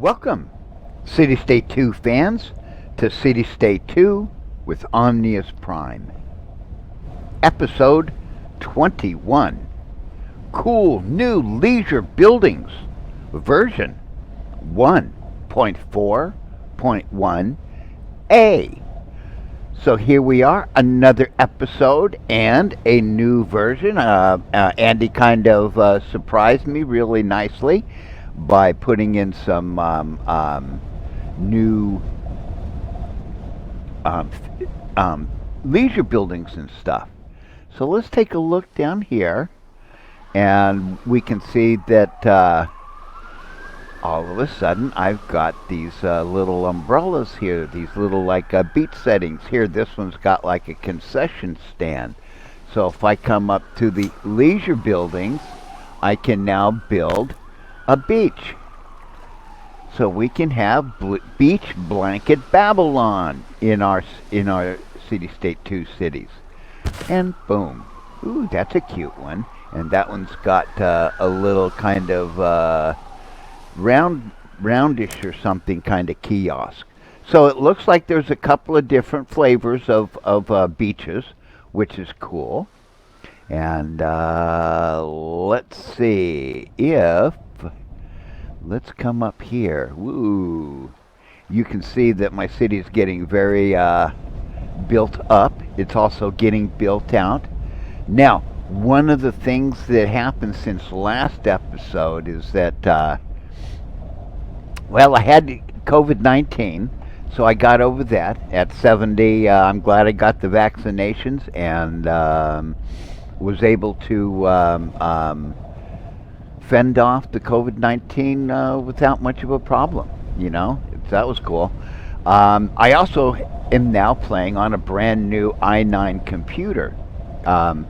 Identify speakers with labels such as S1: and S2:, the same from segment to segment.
S1: Welcome, CityState 2 fans, to CityState 2 with Omnius Prime. Episode 21. Cool new leisure buildings. Version 1.4.1a. So here we are, another episode and a new version. Andy kind of surprised me really nicely by putting in some new leisure buildings and stuff. So let's take a look down here, and we can see that all of a sudden I've got these little umbrellas here, these little like beach settings here. This one's got like a concession stand. So if I come up to the leisure buildings, I can now build a beach. So we can have beach blanket Babylon in our City-State 2 cities. And boom. Ooh, that's a cute one. And that one's got a little kind of roundish or something kind of kiosk. So it looks like there's a couple of different flavors of beaches, which is cool. And let's see if let's come up here. Woo! You can see that my city is getting very built up. It's also getting built out. Now, one of the things that happened since last episode is that, well, I had COVID-19, so I got over that at 70. I'm glad I got the vaccinations and was able to fend off the COVID-19 without much of a problem. You know, that was cool. I also am now playing on a brand new i9 computer. On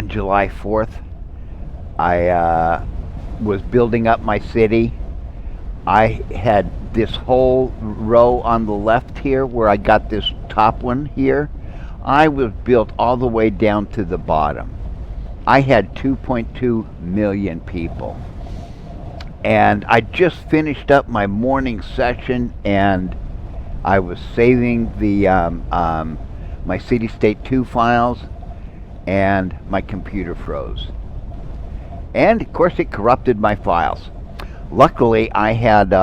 S1: July 4th, I was building up my city. I had this whole row on the left here where I got this top one here. I was built all the way down to the bottom. I had 2.2 million people. And I just finished up my morning session, and I was saving the my CityState 2 files, and my computer froze. And of course it corrupted my files. Luckily, I had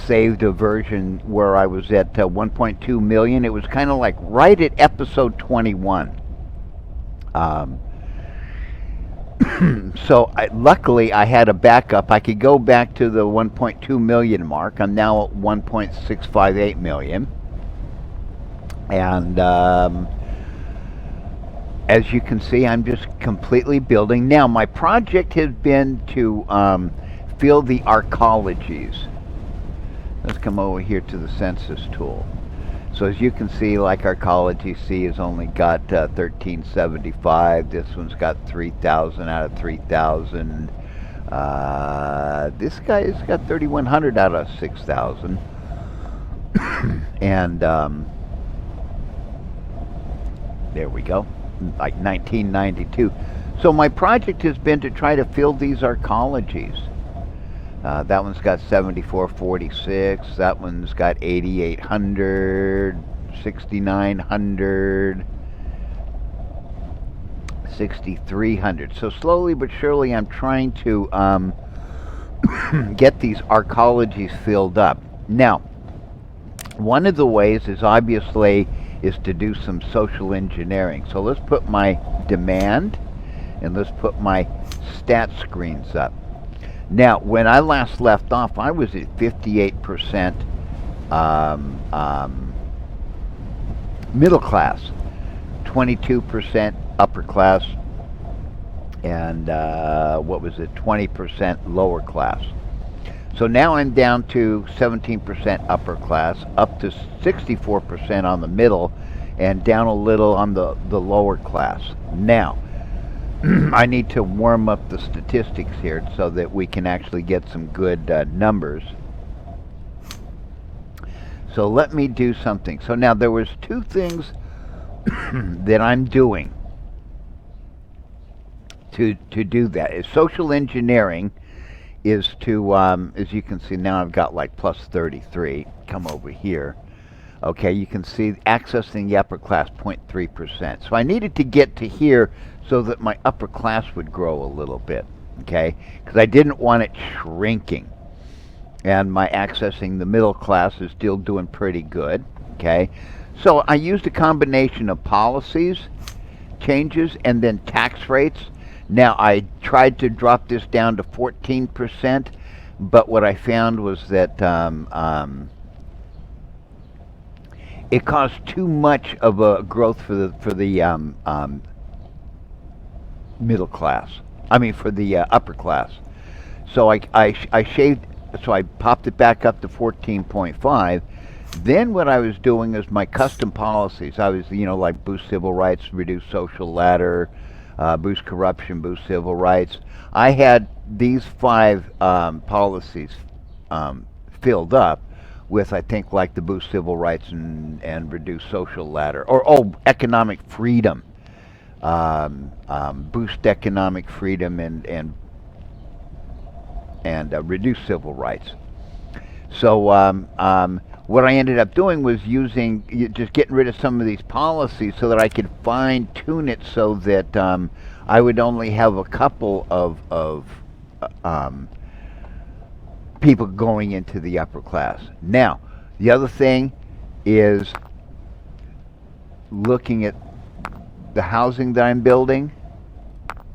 S1: saved a version where I was at 1.2 million. It was kind of like right at episode 21. So luckily I had a backup. I could go back to the 1.2 million mark. I'm now at 1.658 million. And as you can see, I'm just completely building. Now, my project has been to fill the arcologies. Let's come over here to the census tool. So as you can see, like Arcology C has only got 1375. This one's got 3,000 out of 3,000. This guy's got 3,100 out of 6,000. And there we go, like 1992. So my project has been to try to fill these arcologies. That one's got 7446. That one's got 8800, 6900, 6300. So slowly but surely, I'm trying to get these arcologies filled up. Now, one of the ways is obviously to do some social engineering. So let's put my demand and let's put my stat screens up. Now, when I last left off, I was at 58% middle class, 22% upper class, and what was it, 20% lower class. So now I'm down to 17% upper class, up to 64% on the middle, and down a little on the lower class. Now, I need to warm up the statistics here so that we can actually get some good numbers. So let me do something. So now there was two things that I'm doing to do that. Is social engineering is to, as you can see now, I've got like plus 33. Come over here. Okay, you can see accessing the upper class 0.3%. So I needed to get to here so that my upper class would grow a little bit. Okay, because I didn't want it shrinking. And my accessing the middle class is still doing pretty good. Okay, so I used a combination of policies, changes, and then tax rates. Now I tried to drop this down to 14%, but what I found was that it caused too much of a growth for the middle class. I mean for the upper class. So I shaved. So I popped it back up to 14.5. Then what I was doing is my custom policies. I was, like boost civil rights, reduce social ladder, boost corruption, boost civil rights. I had these 5 policies filled up with, I think, like the boost civil rights and reduce social ladder, or economic freedom, boost economic freedom and reduce civil rights. So what I ended up doing was just getting rid of some of these policies so that I could fine tune it so that I would only have a couple of people going into the upper class. Now, the other thing is looking at the housing that I'm building.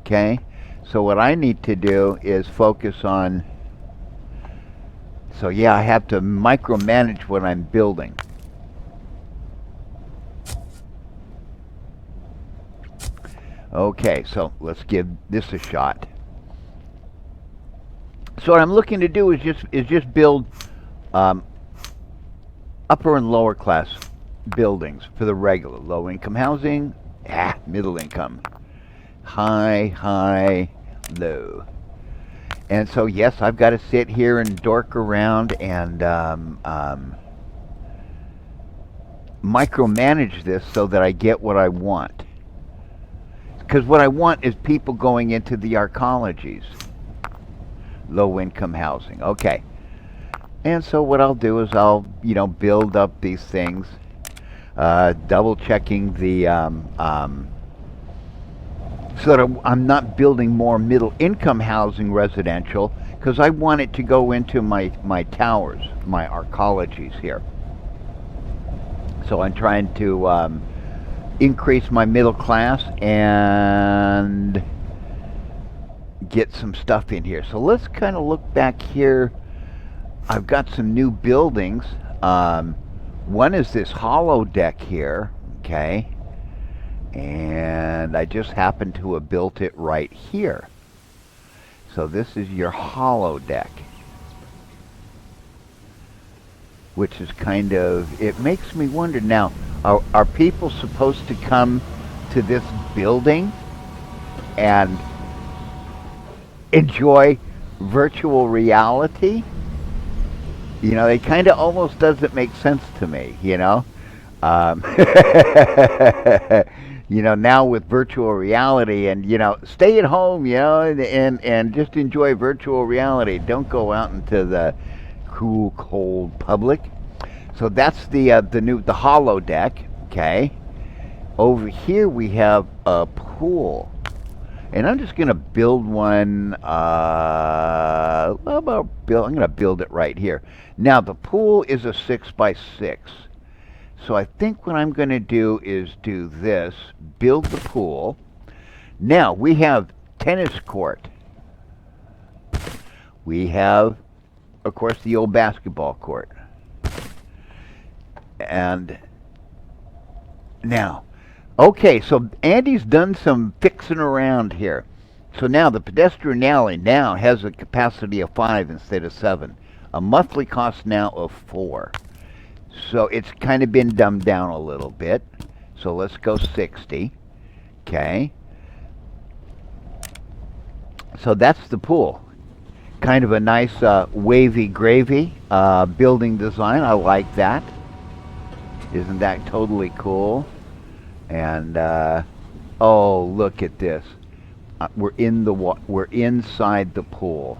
S1: Okay, so what I need to do is focus on. So yeah, I have to micromanage what I'm building. Okay, so let's give this a shot. So what I'm looking to do is just build upper and lower class buildings for the regular low income housing, middle income, high, low. And so yes, I've got to sit here and dork around and micromanage this so that I get what I want. Because what I want is people going into the arcologies, low income housing. Okay. And so what I'll do is I'll, build up these things, double checking the, so that I'm not building more middle income housing residential, because I want it to go into my towers, my arcologies here. So I'm trying to increase my middle class and get some stuff in here. So let's kind of look back here. I've got some new buildings. One is this hollow deck here, okay? And I just happen to have built it right here. So this is your hollow deck, which is kind of, it makes me wonder now, are people supposed to come to this building and enjoy virtual reality? It kind of almost doesn't make sense to me, now with virtual reality and, stay at home, and just enjoy virtual reality. Don't go out into the cool, cold public. So that's the hollow deck, okay? Over here we have a pool. And I'm just going to build one, I'm going to build it right here. Now, the pool is a 6x6. So I think what I'm going to do is do this, build the pool. Now, we have tennis court. We have, of course, the old basketball court. And now, okay, so Andy's done some fixing around here. So now the pedestrian alley now has a capacity of 5 instead of 7. A monthly cost now of 4. So it's kind of been dumbed down a little bit. So let's go 60. Okay. So that's the pool. Kind of a nice wavy gravy building design. I like that. Isn't that totally cool? And oh, look at this. We're inside the pool.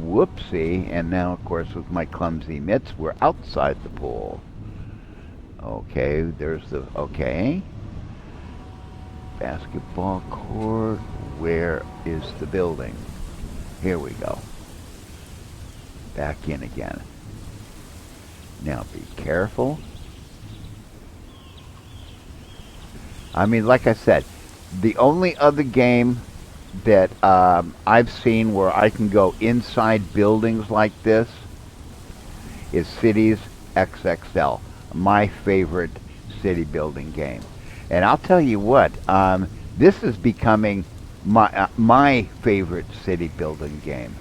S1: Whoopsie. And now, of course, with my clumsy mitts, we're outside the pool. Okay, there's the, okay. Basketball court. Where is the building? Here we go. Back in again. Now be careful. I mean, like I said, the only other game that I've seen where I can go inside buildings like this is Cities XXL, my favorite city building game. And I'll tell you what, this is becoming my favorite city building game.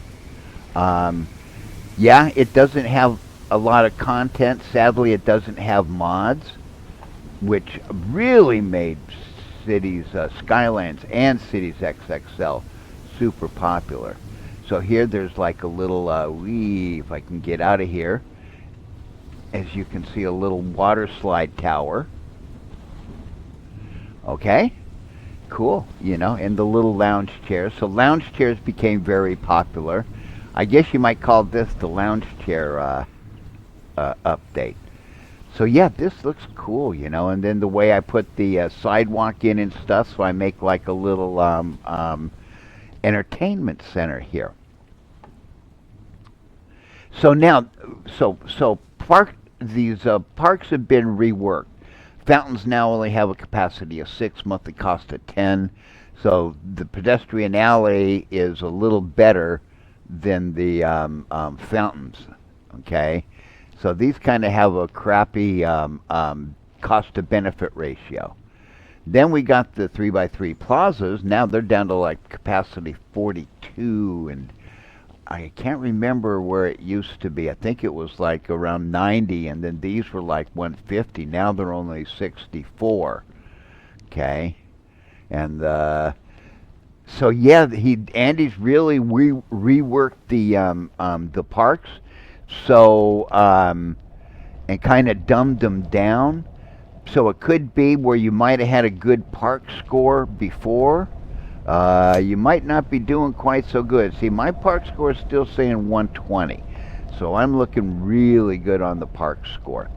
S1: Yeah, it doesn't have a lot of content. Sadly, it doesn't have mods, which really made Cities Skylands and Cities XXL super popular. So here there's like a little, if I can get out of here, as you can see, a little water slide tower. Okay, cool, you know, and the little lounge chairs. So lounge chairs became very popular. I guess you might call this the lounge chair update. So yeah, this looks cool, you know, and then the way I put the sidewalk in and stuff, so I make like a little entertainment center here. So now, these parks have been reworked. Fountains now only have a capacity of 6, monthly cost of 10. So the pedestrian alley is a little better than the fountains. Okay, so these kind of have a crappy cost to benefit ratio. Then we got the 3x3 plazas. Now they're down to like capacity 42, and I can't remember where it used to be. I think it was like around 90, and then these were like 150. Now they're only 64. Okay, and so yeah, Andy's really reworked the parks, so and kind of dumbed them down. So it could be where you might have had a good park score before. You might not be doing quite so good. See, my park score is still saying 120. So I'm looking really good on the park score.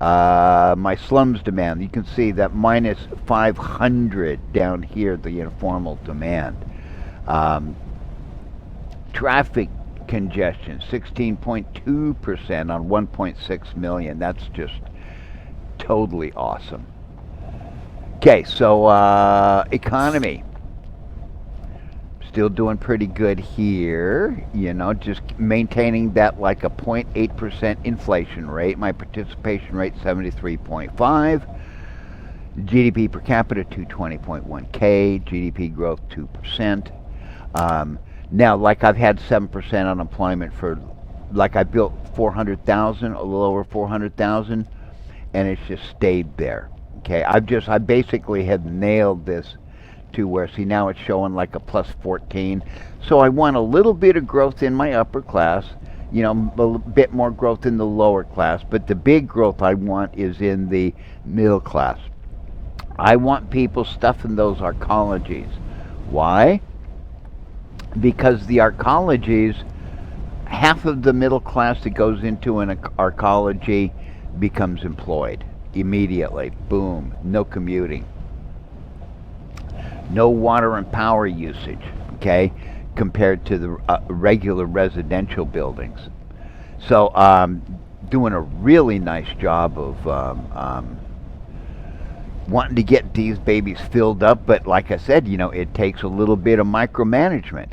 S1: My slums demand, you can see that minus 500 down here, the informal demand. Traffic congestion, 16.2% on 1.6 million. That's just totally awesome. Okay, so economy. Still doing pretty good here, you know, just maintaining that like a 0.8% inflation rate. My participation rate 73.5. GDP per capita 220.1K. GDP growth 2%. Now, like I've had 7% unemployment for, like I built 400,000, a little over 400,000, and it's just stayed there. Okay, I basically had nailed this to where, see, now it's showing like a plus 14. So I want a little bit of growth in my upper class, you know, a bit more growth in the lower class, but the big growth I want is in the middle class. I want people stuffing those arcologies. Why? Because the arcologies, half of the middle class that goes into an arcology becomes employed immediately. Boom, no commuting. No water and power usage, okay, compared to the regular residential buildings. So doing a really nice job of wanting to get these babies filled up, but like I said, you know, it takes a little bit of micromanagement.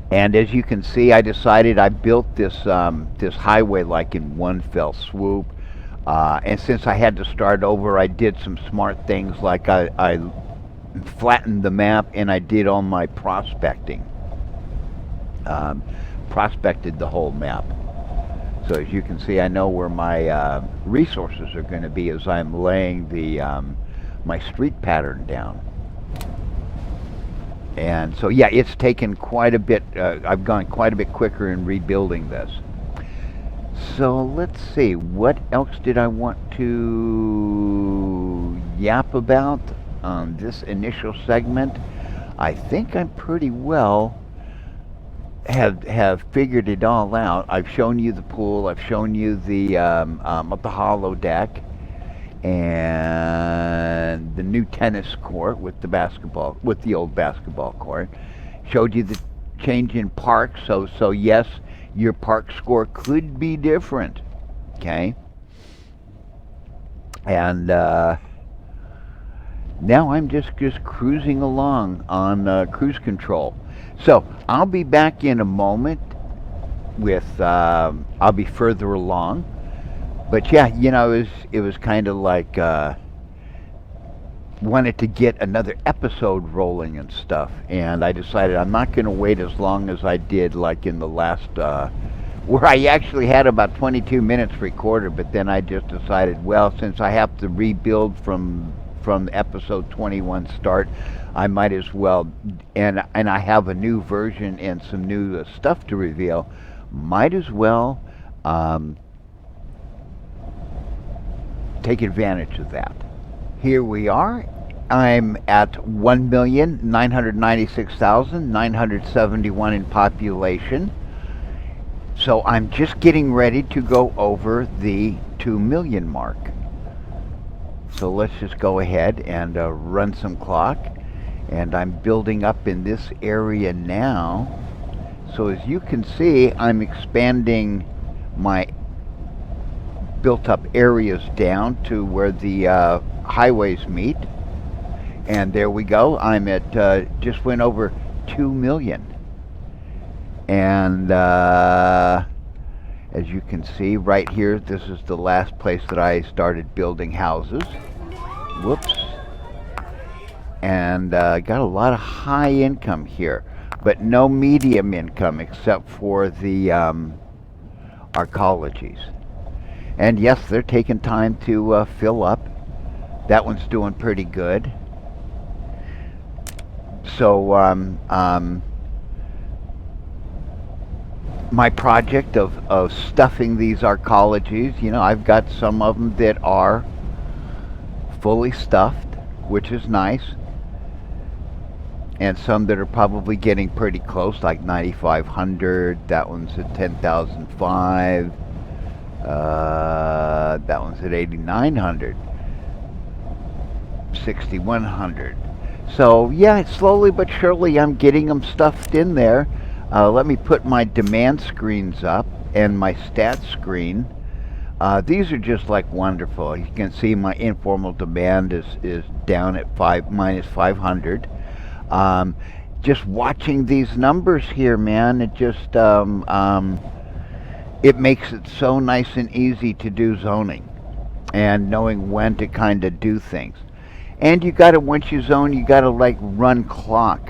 S1: And as you can see, I decided I built this this highway like in one fell swoop. And since I had to start over, I did some smart things, like I flattened the map and I did all my prospecting. Prospected the whole map. So as you can see, I know where my resources are going to be as I'm laying the my street pattern down. And so yeah, it's taken quite a bit, I've gone quite a bit quicker in rebuilding this. So let's see, what else did I want to yap about on this initial segment? I think I'm pretty well have figured it all out. I've shown you the pool. I've shown you the hollow deck and the new tennis court with the old basketball court. Showed you the change in park. So yes, your park score could be different. Okay. And now I'm just cruising along on cruise control. So I'll be back in a moment with I'll be further along. But yeah, it was kind of like wanted to get another episode rolling and stuff, and I decided I'm not going to wait as long as I did like in the last where I actually had about 22 minutes recorded, but then I just decided, well, since I have to rebuild from episode 21 start, I might as well, and I have a new version and some new stuff to reveal, might as well take advantage of that. Here we are. I'm at 1,996,971 in population. So I'm just getting ready to go over the 2 million mark. So let's just go ahead and run some clock. And I'm building up in this area now. So as you can see, I'm expanding my built up areas down to where the highways meet. And there we go. I'm at just went over 2 million. And as you can see right here, this is the last place that I started building houses. Whoops. And got a lot of high income here, but no medium income except for the arcologies. And yes, they're taking time to fill up. That one's doing pretty good. So my project of stuffing these arcologies, I've got some of them that are fully stuffed, which is nice, and some that are probably getting pretty close, like 9,500. That one's at 10,005. That one's at 8,900. 6,100. So yeah, slowly but surely I'm getting them stuffed in there. Let me put my demand screens up and my stat screen. These are just like wonderful. You can see my informal demand is down at minus 500. Just watching these numbers here, man, it just it makes it so nice and easy to do zoning and knowing when to kind of do things. And you got to, once you zone, you got to like run clock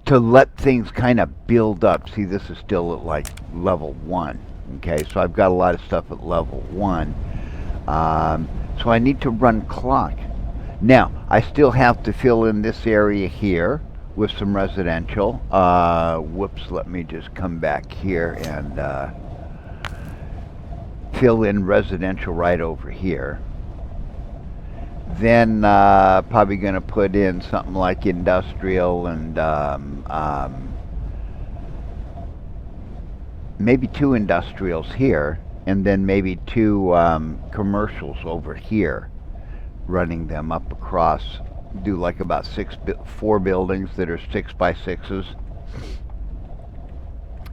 S1: to let things kind of build up. See, this is still at like level 1. Okay, so I've got a lot of stuff at level 1. So I need to run clock. Now, I still have to fill in this area here with some residential. Whoops, let me just come back here and fill in residential right over here. Then probably going to put in something like industrial and maybe 2 industrials here, and then maybe 2 commercials over here, running them up across. Do like about 4 buildings that are 6 by 6s,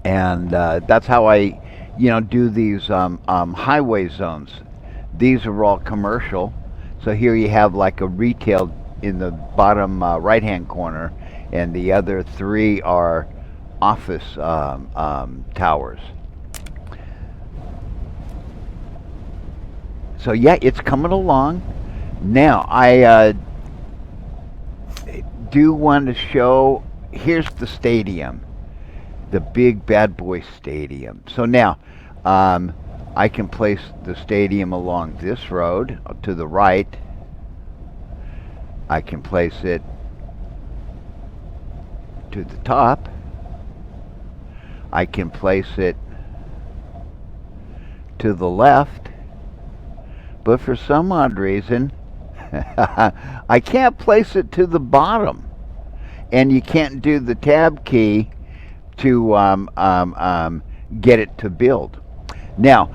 S1: and that's how I do these highway zones. These are all commercial. So here you have like a retail in the bottom right hand corner, and the other 3 are office towers. So yeah, it's coming along. Now I do want to show, here's the stadium, the big bad boy stadium. So now I can place the stadium along this road to the right. I can place it to the top. I can place it to the left. But for some odd reason, I can't place it to the bottom. and you can't do the tab key to get it to build. Now,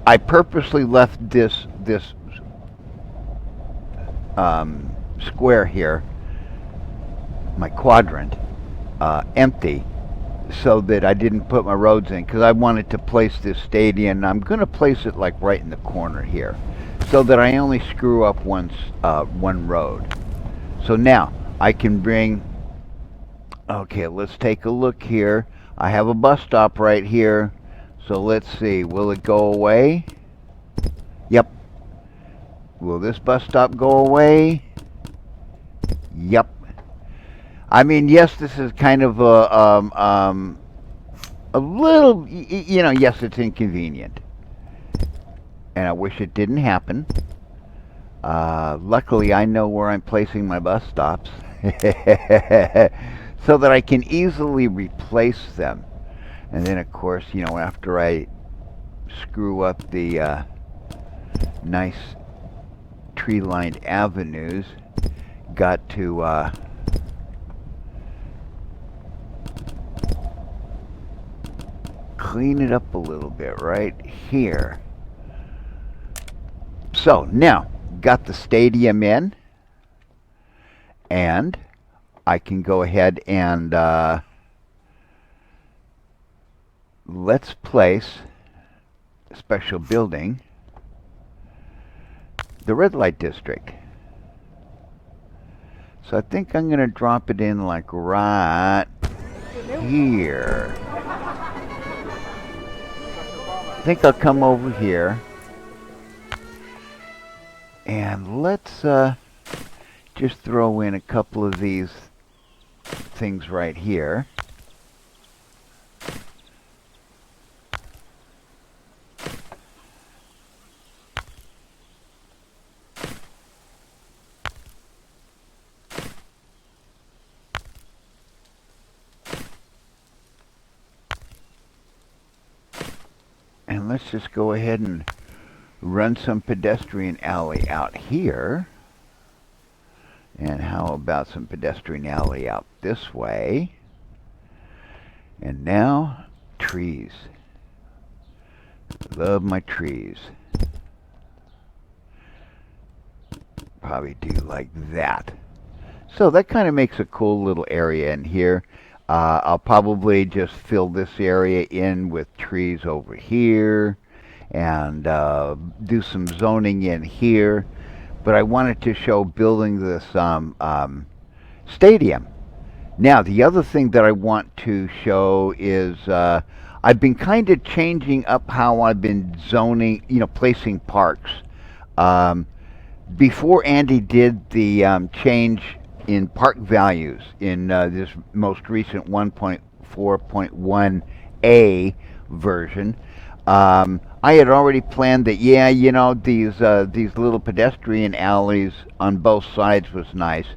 S1: I purposely left this square here, my quadrant, empty, so that I didn't put my roads in, because I wanted to place this stadium. And I'm going to place it like right in the corner here, so that I only screw up one road. So now I can bring. Okay, let's take a look here. I have a bus stop right here. So let's see, will it go away? Yep. Will this bus stop go away? Yep. I mean, yes, this is kind of a little, yes, it's inconvenient. And I wish it didn't happen. Luckily, I know where I'm placing my bus stops. So that I can easily replace them. And then, of course, after I screw up the nice tree-lined avenues, got to clean it up a little bit right here. So now, got the stadium in, and I can go ahead and let's place a special building, the red light district. So I think I'm going to drop it in like right here. I think I'll come over here and let's just throw in a couple of these things right here. And let's just go ahead and run some pedestrian alley out here. And how about some pedestrian alley out this way? And now, trees. Love my trees. Probably do like that. So that kind of makes a cool little area in here. I'll probably just fill this area in with trees over here and do some zoning in here. But I wanted to show building this stadium. Now, the other thing that I want to show is I've been kind of changing up how I've been zoning, placing parks. Before Andy did the change in park values in this most recent 1.4.1a version, I had already planned that, these little pedestrian alleys on both sides was nice.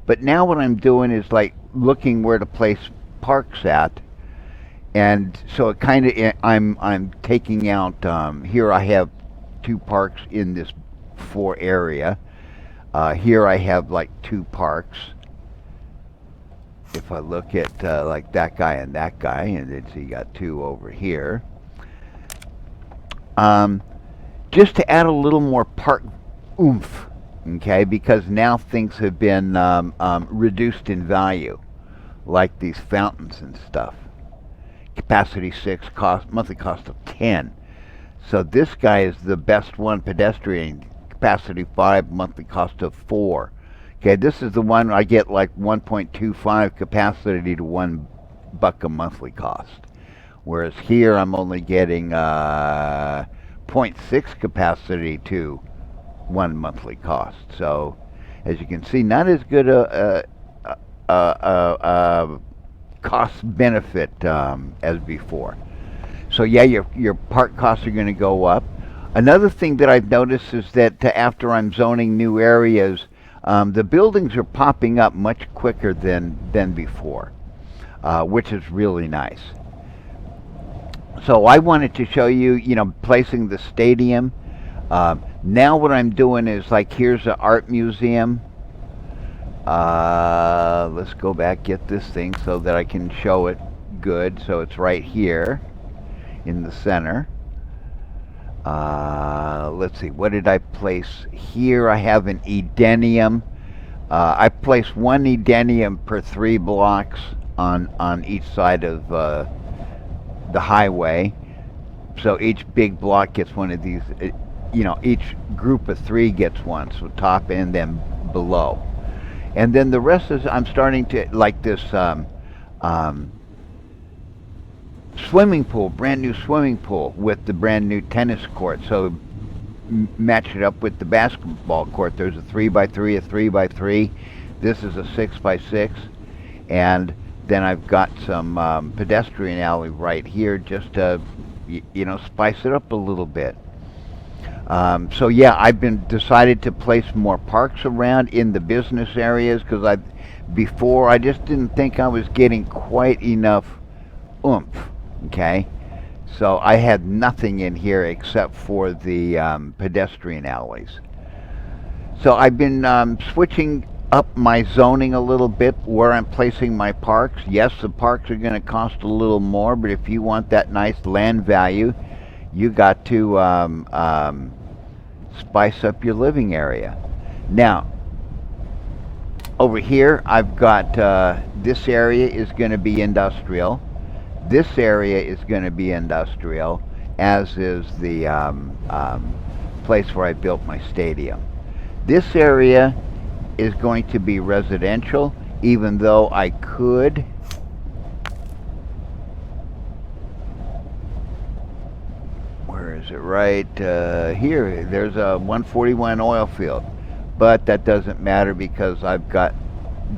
S1: But now what I'm doing is like looking where to place parks at. And so it kind of, I'm taking out, here I have 2 parks in this 4 area. Here I have like 2 parks. If I look at like that guy, and then so you got 2 over here. Just to add a little more park oomph, okay, because now things have been reduced in value, like these fountains and stuff. Capacity 6, monthly cost of 10. So this guy is the best one, pedestrian. Capacity 5, monthly cost of 4. Okay, this is the one I get like 1.25 capacity to $1 a monthly cost. Whereas here I'm only getting 0.6 capacity to 1 monthly cost. So, as you can see, not as good a cost benefit as before. So yeah, your park costs are going to go up. Another thing that I've noticed is that after I'm zoning new areas, the buildings are popping up much quicker than before, which is really nice. So I wanted to show you, placing the stadium. Now what I'm doing is like, here's an art museum. Let's go back, get this thing so that I can show it good. So it's right here in the center. Let's see, what did I place here? I have an edenium. I placed one edenium per 3 blocks on each side of the highway. So each big block gets one of these. Each group of 3 gets one. So top and then below. And then the rest is, I'm starting to like this swimming pool, brand new swimming pool with the brand new tennis court. So match it up with the basketball court. There's a 3x3, a 3x3. This is a 6x6, and then I've got some pedestrian alley right here just to spice it up a little bit. So yeah, I've been decided to place more parks around in the business areas because before I just didn't think I was getting quite enough oomph. Okay, so I had nothing in here except for the pedestrian alleys. So I've been switching up my zoning a little bit where I'm placing my parks. Yes, the parks are going to cost a little more, but if you want that nice land value, you got to spice up your living area. Now, over here, I've got this area is going to be industrial. This area is going to be industrial, as is the place where I built my stadium. This area is going to be residential, even though I could where is it? Right here. There's a 141 oil field, but that doesn't matter because I've got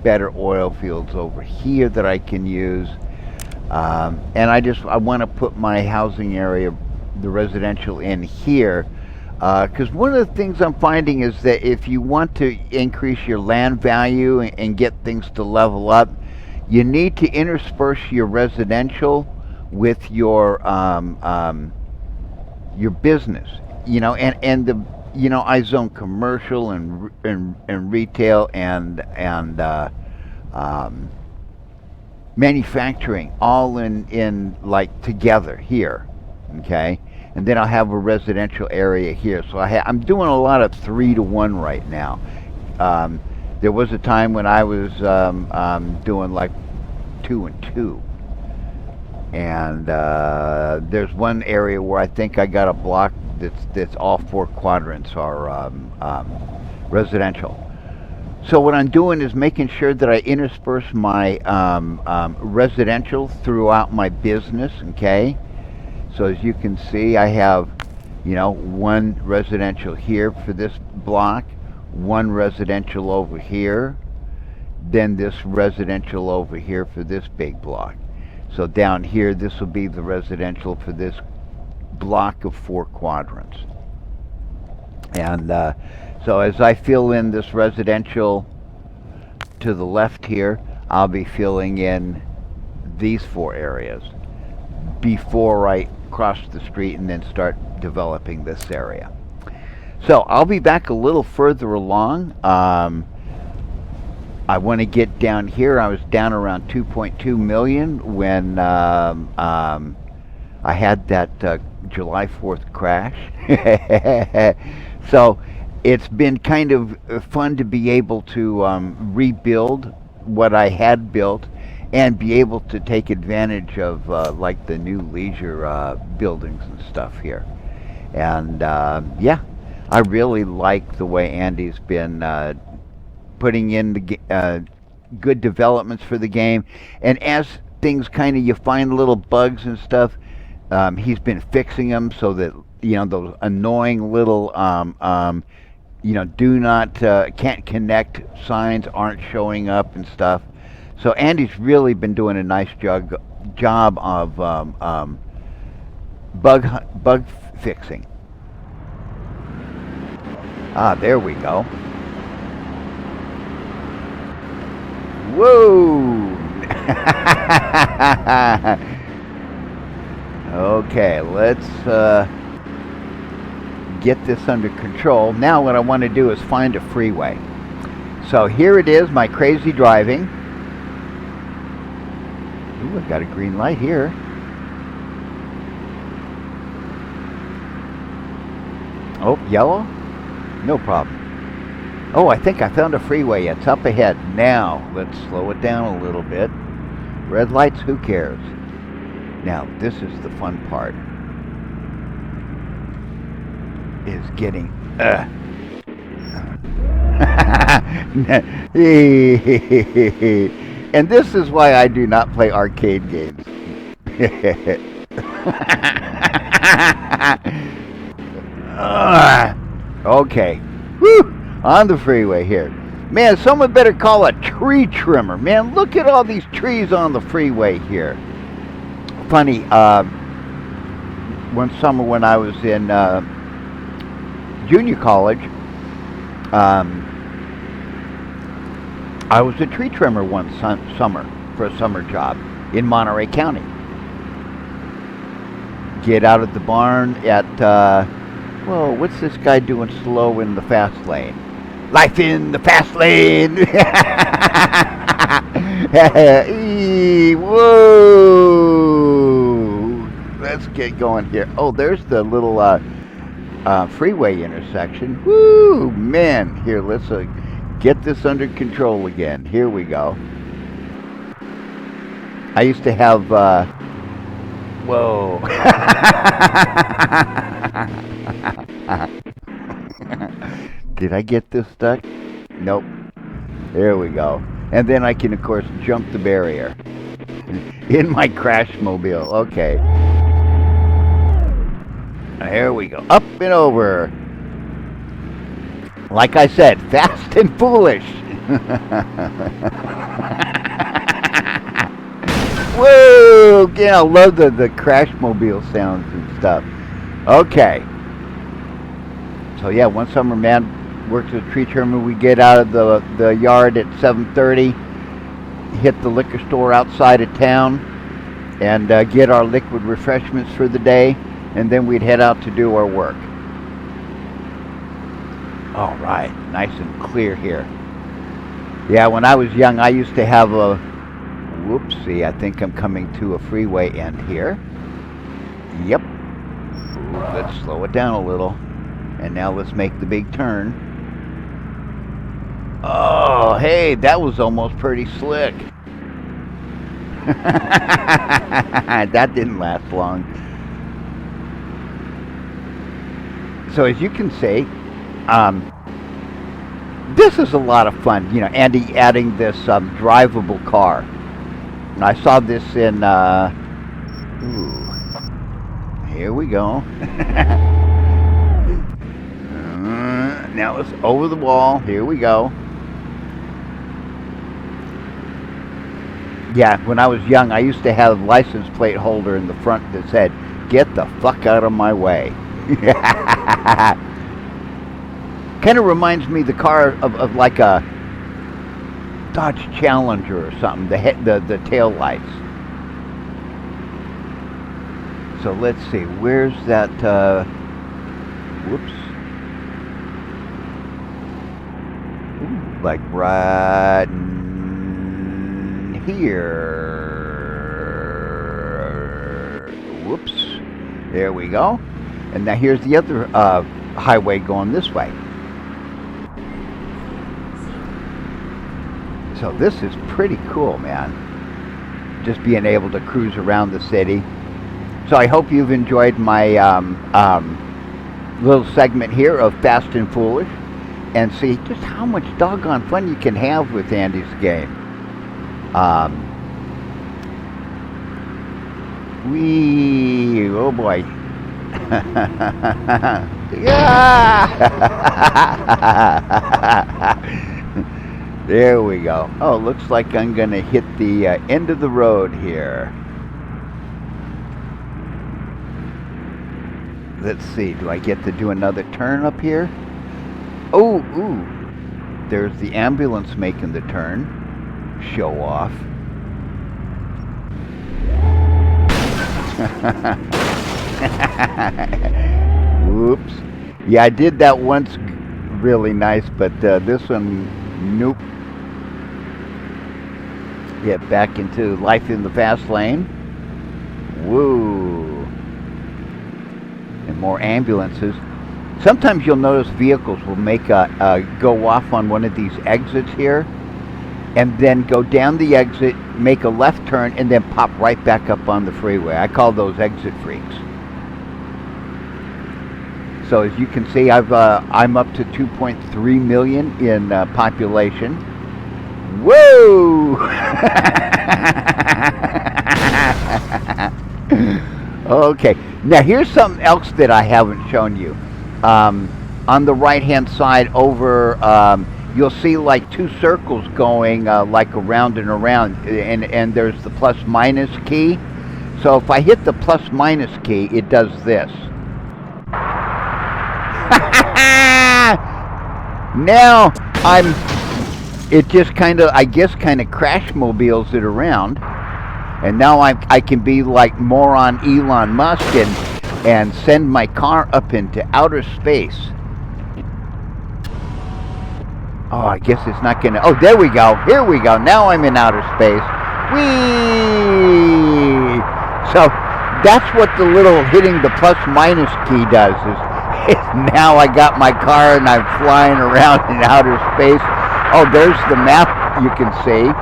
S1: better oil fields over here that I can use. And I want to put my housing area, the residential, in here, because one of the things I'm finding is that if you want to increase your land value and get things to level up, you need to intersperse your residential with your business. I zone commercial and retail and manufacturing all in like together here, okay, and then I'll have a residential area here. So I'm doing a lot of 3 to 1 right now. There was a time when I was doing like 2 and 2, and there's one area where I think I got a block that's all 4 quadrants are residential. So what I'm doing is making sure that I intersperse my residential throughout my business, okay? So as you can see, I have, one residential here for this block, one residential over here, then this residential over here for this big block. So down here, this will be the residential for this block of 4 quadrants. And so as I fill in this residential to the left here, I'll be filling in these 4 areas before I cross the street and then start developing this area. So I'll be back a little further along. I want to get down here. I was down around 2.2 million when I had that July 4th crash. So it's been kind of fun to be able to rebuild what I had built and be able to take advantage of like the new leisure buildings and stuff here. And yeah, I really like the way Andy's been putting in the good developments for the game. And as things kind of, you find little bugs and stuff, he's been fixing them so that, those annoying little do not, can't connect signs aren't showing up and stuff. So Andy's really been doing a nice job of bug fixing. There we go. Whoa! Okay, let's get this under control. Now what I want to do is find a freeway. So here it is, my crazy driving. Ooh, I've got a green light here. Oh, yellow? No problem. Oh, I think I found a freeway. It's up ahead. Now, let's slow it down a little bit. Red lights, who cares? Now, this is the fun part. Is getting... And this is why I do not play arcade games. Okay. Whew. On the freeway here. Man, someone better call a tree trimmer. Man, look at all these trees on the freeway here. Funny, one summer when I was in junior college, I was a tree trimmer one summer for a summer job in Monterey County. Get out of the barn at, whoa, what's this guy doing slow in the fast lane? Life in the fast lane! Whoa! Let's get going here. Oh, there's the little freeway intersection. Woo! Man, here, let's get this under control again. Here we go. I used to have, whoa. Did I get this stuck? Nope. There we go. And then I can, of course, jump the barrier in my crash mobile. Okay. There we go. Up and over. Like I said, fast and foolish. Whoa! Yeah, I love the crash mobile sounds and stuff. Okay. So yeah, one summer, man, worked as a tree trimmer. We get out of the yard at 7:30, hit the liquor store outside of town, and get our liquid refreshments for the day, and then we'd head out to do our work. All right, nice and clear here. Yeah, when I was young, I used to have a, whoopsie, I think I'm coming to a freeway end here. Yep. Ooh, let's slow it down a little. And now let's make the big turn. Oh, hey, that was almost pretty slick. That didn't last long. So as you can see, this is a lot of fun. You know, Andy adding this drivable car. And I saw this in, ooh, here we go. Now it's over the wall. Here we go. Yeah, when I was young, I used to have a license plate holder in the front that said, "Get the fuck out of my way." Kind of reminds me the car of like a Dodge Challenger or something, the tail lights. So let's see, where's that, whoops. Ooh, like right here. Whoops. There we go. And now here's the other highway going this way. So this is pretty cool, man. Just being able to cruise around the city. So I hope you've enjoyed my little segment here of Fast and Foolish, and see just how much doggone fun you can have with Andy's game. Oh boy. Yeah! There we go. Oh, looks like I'm gonna hit the end of the road here. Let's see, do I get to do another turn up here? Oh, ooh. There's the ambulance making the turn. Show off. Whoops. Yeah, I did that once really nice, but this one Nope. Get back into life in the fast lane. Woo. And more ambulances. Sometimes you'll notice vehicles will make go off on one of these exits here, and then go down the exit, make a left turn, and then pop right back up on the freeway. I call those exit freaks. So as you can see, I'm up to 2.3 million in population. Whoa! Okay, now here's something else that I haven't shown you. On the right-hand side over, you'll see like two circles going like around and around, and there's the plus-minus key. So if I hit the plus-minus key, it does this. Now it just kind of, I guess, kind of crash mobiles it around, and now I can be like moron Elon Musk and send my car up into outer space. Oh, I guess it's not gonna, oh, there we go, here we go, now I'm in outer space. Whee! So that's what the little hitting the plus-minus key does, is now I got my car and I'm flying around in outer space. Oh, there's the map you can see.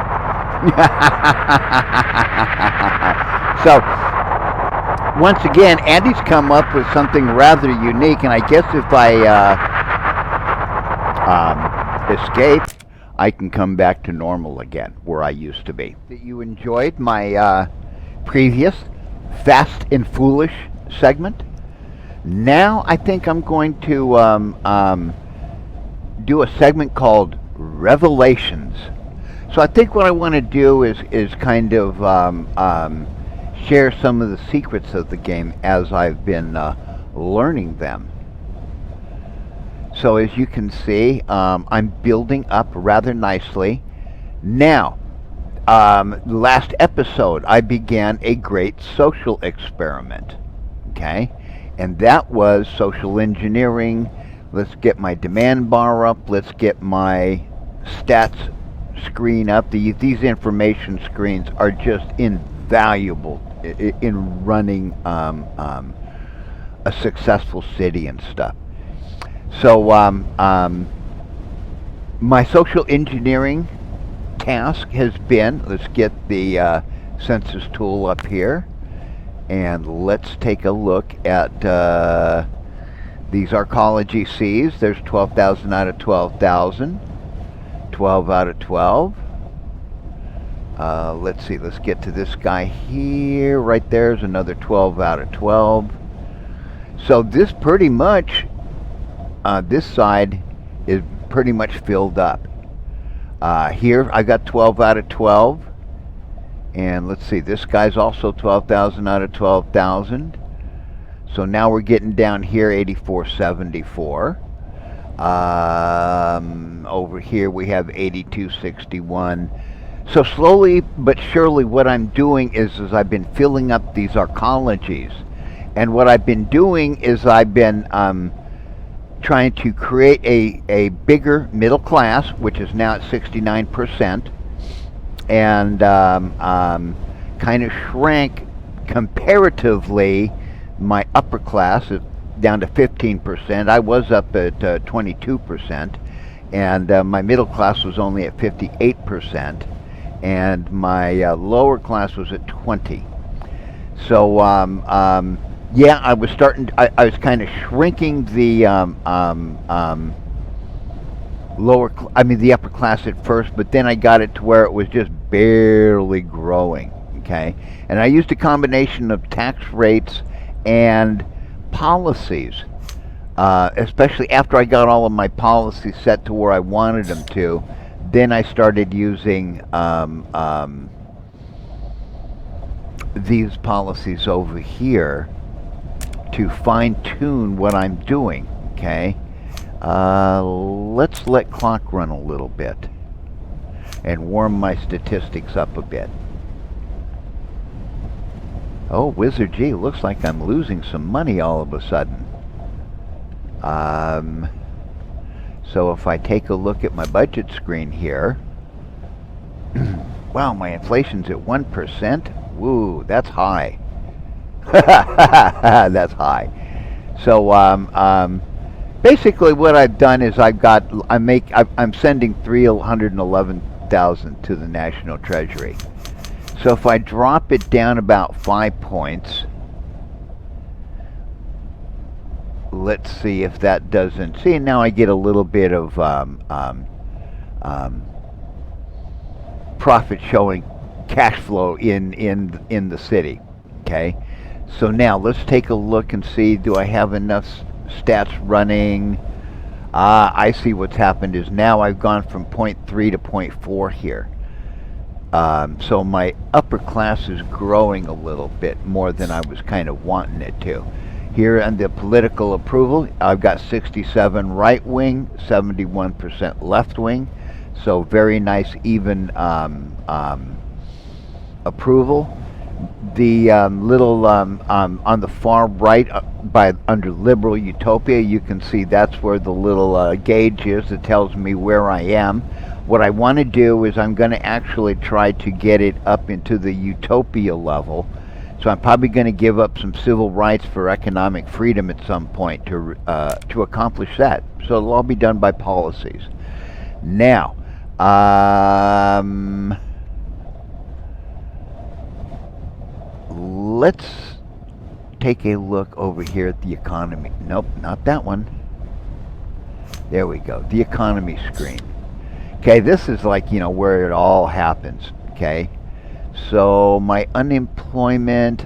S1: So, once again, Andy's come up with something rather unique, and I guess if I escape, I can come back to normal again, where I used to be. That you enjoyed my previous Fast and Foolish segment. Now I think I'm going to do a segment called Revelations. So I think what I want to do is kind of share some of the secrets of the game as I've been learning them. So as you can see, I'm building up rather nicely. Now, last episode I began a great social experiment. Okay? And that was social engineering. Let's get my demand bar up. Let's get my stats screen up. These information screens are just invaluable in running a successful city and stuff. So my social engineering task has been, let's get the census tool up here. And let's take a look at these Arcology Cs. There's 12,000 out of 12,000. 12 out of 12. Let's see, let's get to this guy here. Right there's another 12 out of 12. So this pretty much, this side is pretty much filled up. Here I got 12 out of 12. And let's see, this guy's also 12,000 out of 12,000. So now we're getting down here, 8474. Over here we have 8261. So slowly but surely what I'm doing is I've been filling up these arcologies. And what I've been doing is I've been trying to create a bigger middle class, which is now at 69%. And kind of shrank comparatively my upper class down to 15%. I was up at 22%, and my middle class was only at 58%, and my lower class was at 20. So yeah, I was starting. I was kind of shrinking the the upper class at first, but then I got it to where it was just barely growing, okay? And I used a combination of tax rates and policies, especially after I got all of my policies set to where I wanted them to. Then I started using these policies over here to fine-tune what I'm doing, okay? Let's let clock run a little bit and warm my statistics up a bit. Oh, Wizard G, looks like I'm losing some money all of a sudden. So if I take a look at my budget screen here, wow, my inflation's at 1%. Woo, that's high. That's high. So basically, what I've done is I'm sending 311,000 to the National Treasury. So if I drop it down about 5 points, let's see if that doesn't. See, now I get a little bit of profit showing cash flow in the city. Okay, so now let's take a look and see, do I have enough stats running? I see what's happened is now I've gone from 0.3 to 0.4 here. So my upper class is growing a little bit more than I was kind of wanting it to. Here on the political approval, I've got 67 right wing, 71% left wing. So very nice even approval. The little on the far right under liberal utopia, you can see that's where the little gauge is that tells me where I am. What I want to do is I'm going to actually try to get it up into the utopia level. So I'm probably going to give up some civil rights for economic freedom at some point to accomplish that. So it'll all be done by policies. Now, let's take a look over here at the economy. Nope, not that one. There we go. The economy screen. Okay, this is like, where it all happens. Okay. So my unemployment,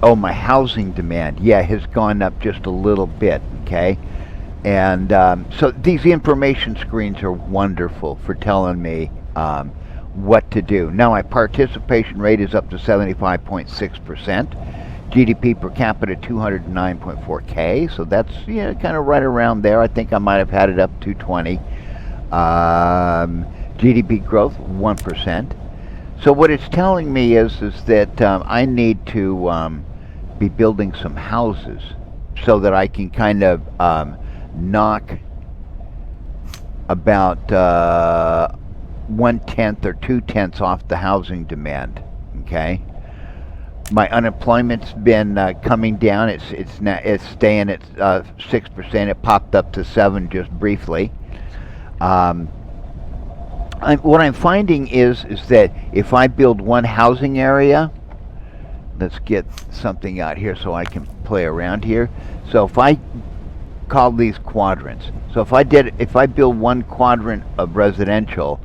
S1: my housing demand, has gone up just a little bit, okay? And so these information screens are wonderful for telling me what to do. Now my participation rate is up to 75.6%. GDP per capita 209.4K, so that's kind of right around there. I think I might have had it up to 220. GDP growth 1%. So what it's telling me is that I need to be building some houses so that I can kind of knock about 1/10 or 2/10 off the housing demand. Okay. My unemployment's been coming down. It's staying at 6%. It popped up to 7 just briefly. What I'm finding is that if I build one housing area, let's get something out here so I can play around here. So if I call these quadrants, so if I build one quadrant of residential,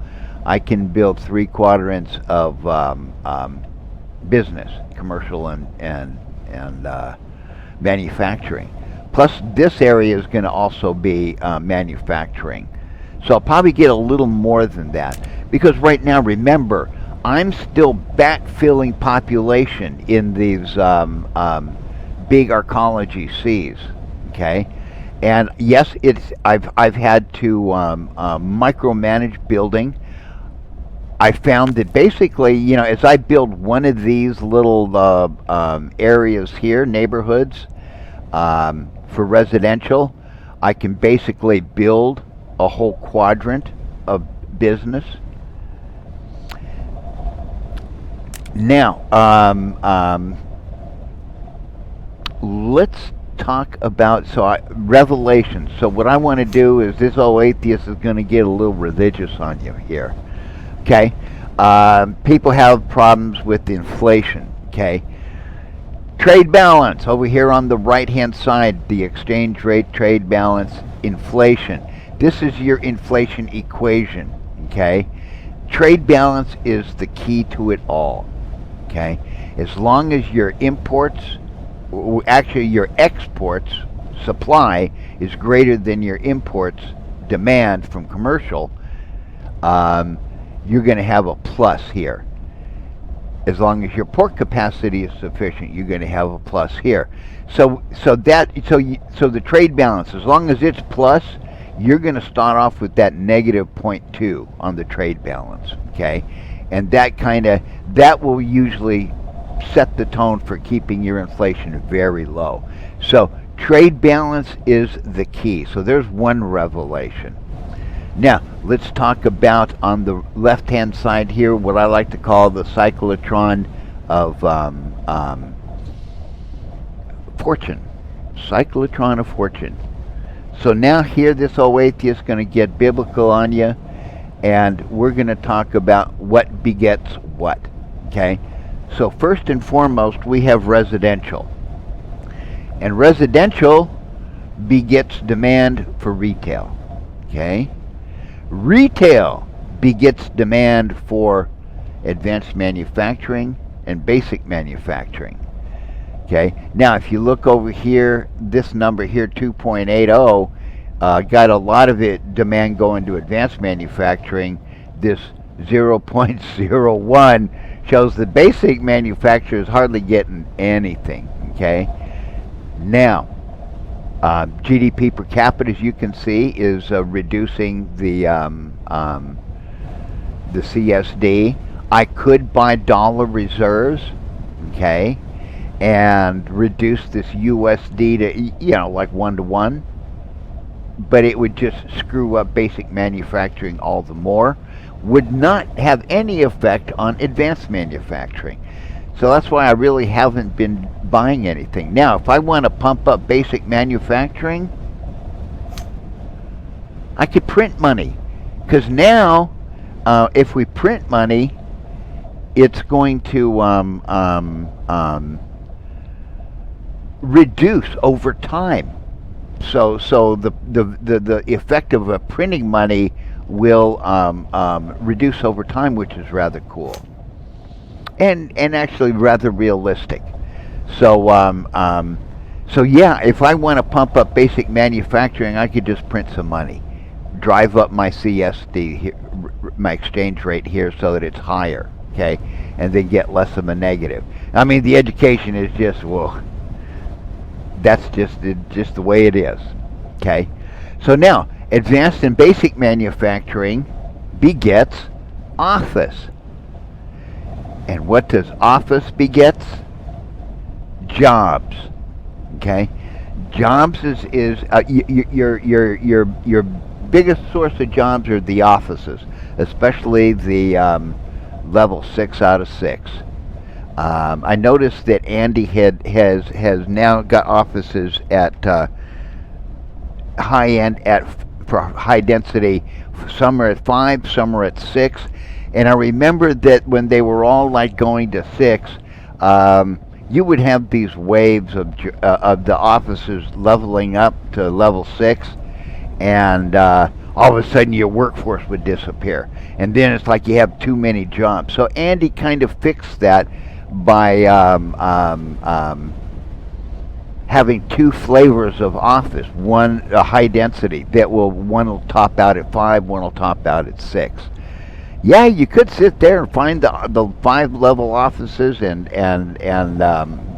S1: I can build 3 quadrants of business, commercial and manufacturing. Plus, this area is going to also be manufacturing. So I'll probably get a little more than that. Because right now, remember, I'm still backfilling population in these big arcology Cs. Okay? And yes, I've had to micromanage building. I found that basically, as I build one of these little areas here, neighborhoods, for residential, I can basically build a whole quadrant of business. Now, let's talk about Revelation. So what I want to do is, this old atheist is going to get a little religious on you here. Okay, people have problems with inflation. Okay, trade balance over here on the right-hand side, the exchange rate, trade balance, inflation. This is your inflation equation. Okay, trade balance is the key to it all. Okay, as long as your imports, actually your exports supply is greater than your imports demand from commercial, you're going to have a plus here. As long as your port capacity is sufficient, you're going to have a plus here. So the trade balance, as long as it's plus, you're going to start off with that negative 0.2 on the trade balance. Okay, and that will usually set the tone for keeping your inflation very low. So Trade balance is the key. So there's one revelation. Now, let's talk about on the left-hand side here what I like to call the cyclotron of fortune. Cyclotron of fortune. So now here this old atheist is going to get biblical on you, and we're going to talk about what begets what. Okay? So first and foremost, we have residential. And residential begets demand for retail. Okay? Retail begets demand for advanced manufacturing and basic manufacturing. Okay, now if you look over here, this number here, 2.80, got a lot of it demand going to advanced manufacturing. This 0.01 shows the basic manufacturer is hardly getting anything. Okay, now GDP per capita, as you can see, is reducing the CSD. I could buy dollar reserves, okay, and reduce this USD to, like 1-to-1, but it would just screw up basic manufacturing all the more. Would not have any effect on advanced manufacturing. So that's why I really haven't been buying anything. Now, if I want to pump up basic manufacturing, I could print money. Because now, if we print money, it's going to reduce over time. So the effect of printing money will reduce over time, which is rather cool. And actually rather realistic. So yeah, if I want to pump up basic manufacturing, I could just print some money, drive up my CSD here, my exchange rate here, so that it's higher, okay, and then get less of a negative. I mean, the education is just, well, that's just the way it is, okay. So now, advanced and basic manufacturing begets office. And what does office begets? Jobs. Okay, jobs is your biggest source of jobs are the offices, especially the level 6 out of 6. I noticed that Andy has now got offices at high end for high density. Some are at 5, some are at 6. And I remember that when they were all like going to 6, you would have these waves of the offices leveling up to level 6, and all of a sudden your workforce would disappear. And then it's like you have too many jobs. So Andy kind of fixed that by having 2 flavors of office. One, a high density, one will top out at 5, one will top out at 6. Yeah, you could sit there and find the 5-level offices and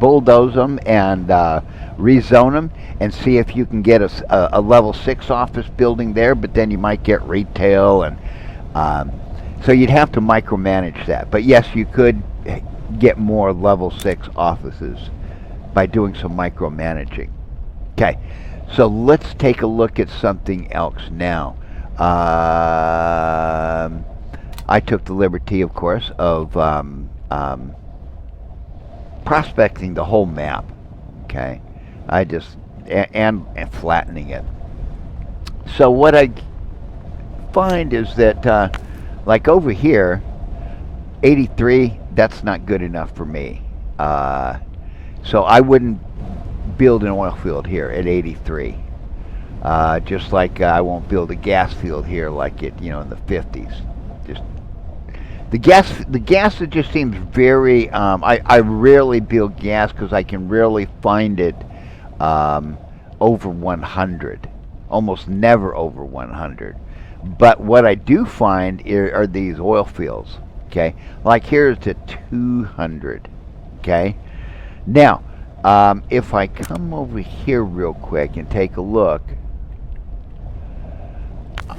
S1: bulldoze them and rezone them and see if you can get a level 6 office building there, but then you might get retail, and so you'd have to micromanage that. But yes, you could get more level 6 offices by doing some micromanaging. Okay, so let's take a look at something else now. I took the liberty, of course, of prospecting the whole map. Okay, I just and flattening it. So what I find is that, like over here, 83. That's not good enough for me. So I wouldn't build an oil field here at 83. Just like I won't build a gas field here like it, in the 50s. Just the gas it just seems very. I rarely build gas because I can rarely find it over 100. Almost never over 100. But what I do find are these oil fields. Okay, like here's to 200. Okay, now if I come over here real quick and take a look,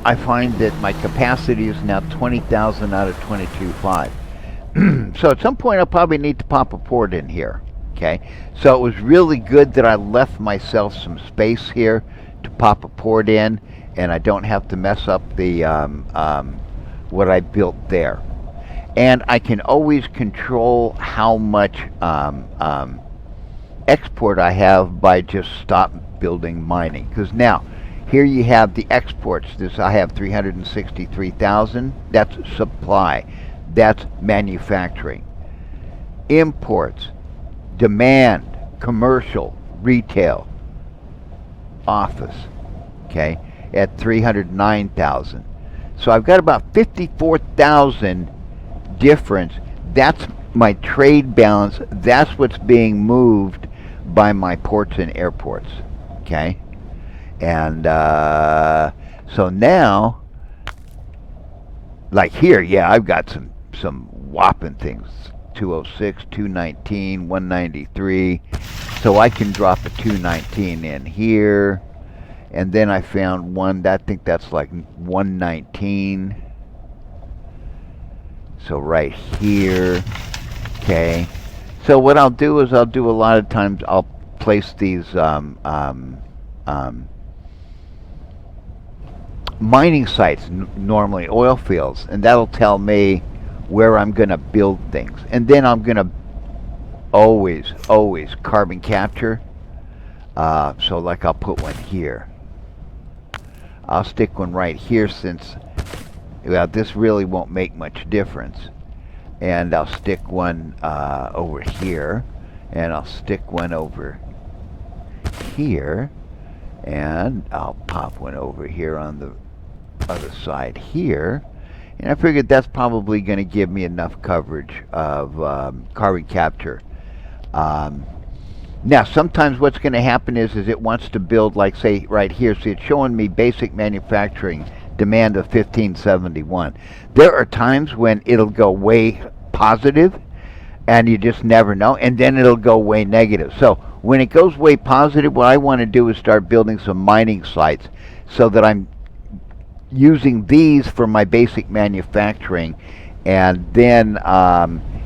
S1: I find that my capacity is now 20,000 out of 22.5. So at some point I'll probably need to pop a port in here. Okay, so it was really good that I left myself some space here to pop a port in, and I don't have to mess up the what I built there. And I can always control how much export I have by just stop building mining. Because now, here you have the exports. This I have 363,000. That's supply. That's manufacturing. Imports, demand, commercial, retail, office. Okay, at 309,000. So I've got about 54,000 difference. That's my trade balance. That's what's being moved by my ports and airports. Okay, and so now, like here, yeah, I've got some whopping things. 206, 219, 193. So I can drop a 219 in here. And then I found one, I think that's like 119. So right here. Okay. So what I'll do is I'll do a lot of times I'll place these mining sites, normally oil fields, and that'll tell me where I'm going to build things. And then I'm going to always carbon capture. So like I'll put one here. I'll stick one right here since, well, this really won't make much difference. And I'll stick one over here. And I'll stick one over here. And I'll pop one over here on the other side here. And I figured that's probably going to give me enough coverage of carbon capture. Now, sometimes what's going to happen is it wants to build, like, say, right here. See, it's showing me basic manufacturing demand of 1571. There are times when it'll go way positive, and you just never know, and then it'll go way negative. So when it goes way positive, what I want to do is start building some mining sites so that I'm using these for my basic manufacturing, and then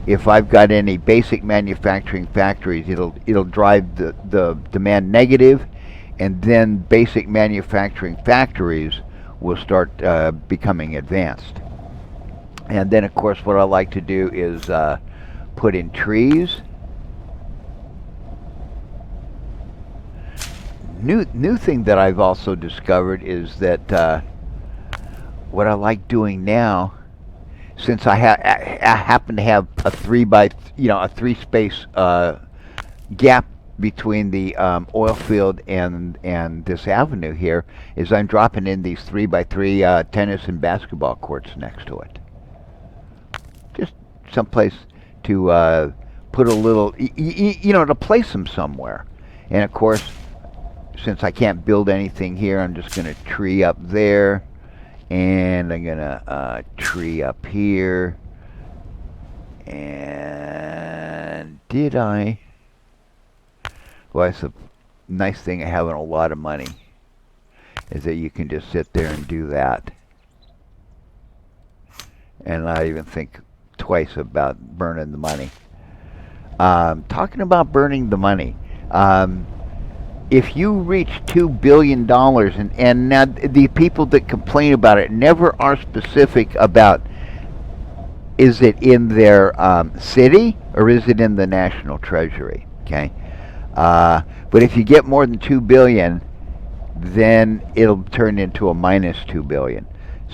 S1: if I've got any basic manufacturing factories, it'll drive the demand negative, and then basic manufacturing factories will start becoming advanced. And then of course what I like to do is put in trees. New thing that I've also discovered is that what I like doing now, since I happen to have a three space gap between the oil field and this avenue here, is I'm dropping in these 3x3 tennis and basketball courts next to it. Just someplace to put a little, to place them somewhere. And of course, since I can't build anything here, I'm just going to tree up there. And I'm gonna tree up here. And did I? Well, that's a nice thing of having a lot of money, is that you can just sit there and do that, and not even think twice about burning the money. Talking about burning the money. If you reach $2 billion, and now the people that complain about it never are specific about, is it in their city or is it in the national treasury? Okay, but if you get more than 2 billion, then it'll turn into a minus 2 billion.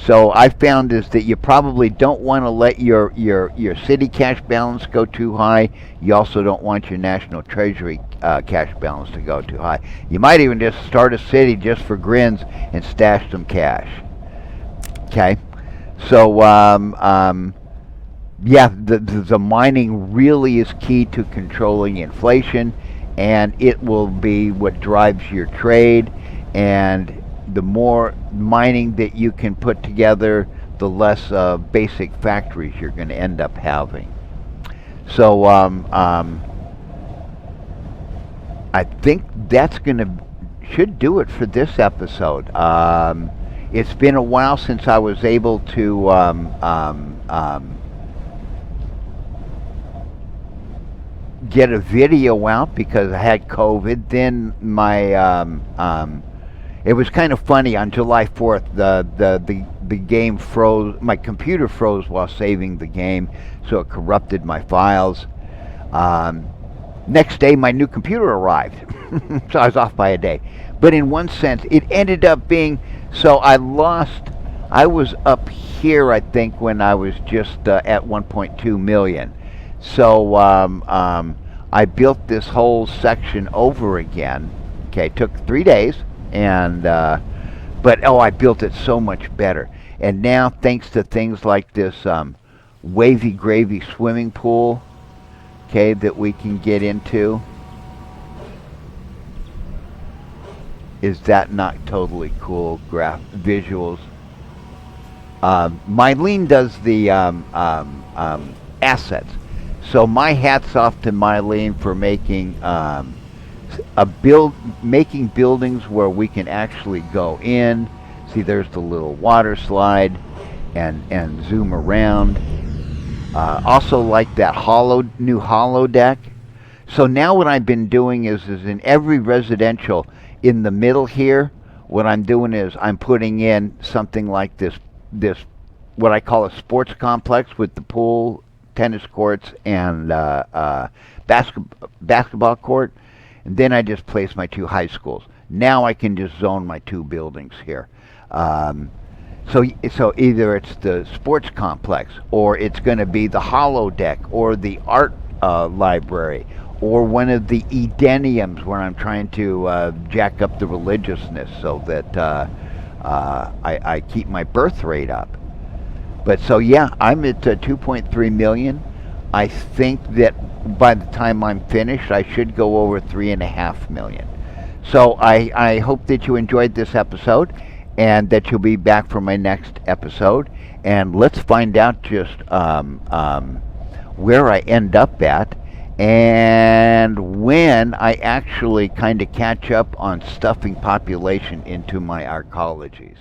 S1: So I found is that you probably don't want to let your city cash balance go too high. You also don't want your national treasury cash balance to go too high. You might even just start a city just for grins and stash some cash. Okay, so yeah, the mining really is key to controlling inflation, and it will be what drives your trade. And the more mining that you can put together, the less basic factories you're going to end up having. So I think that's should do it for this episode. It's been a while since I was able to get a video out because I had COVID. Then my it was kind of funny. On July 4th, the game froze. My computer froze while saving the game, so it corrupted my files. Next day, my new computer arrived, so I was off by a day. But in one sense, it ended up being so I lost. I was up here, I think, when I was just at 1.2 million. So I built this whole section over again. Okay, it took 3 days, and but oh, I built it so much better. And now, thanks to things like this wavy gravy swimming pool, okay, that we can get into. Is that not totally cool? Visuals. Mylene does the assets. So my hat's off to Mylene for making making buildings where we can actually go in. See, there's the little water slide, and zoom around. Also like that new hollow deck. So now what I've been doing is in every residential in the middle here, what I'm doing is I'm putting in something like this what I call a sports complex with the pool, tennis courts, and basketball court. And then I just place my 2 high schools. Now I can just zone my 2 buildings here. So either it's the sports complex, or it's going to be the hollow deck, or the art library, or one of the Edeniums where I'm trying to jack up the religiousness so that I keep my birth rate up. But so yeah, I'm at 2.3 million. I think that by the time I'm finished, I should go over 3.5 million. So I hope that you enjoyed this episode, and that you'll be back for my next episode. And let's find out just where I end up at, and when I actually kind of catch up on stuffing population into my arcologies.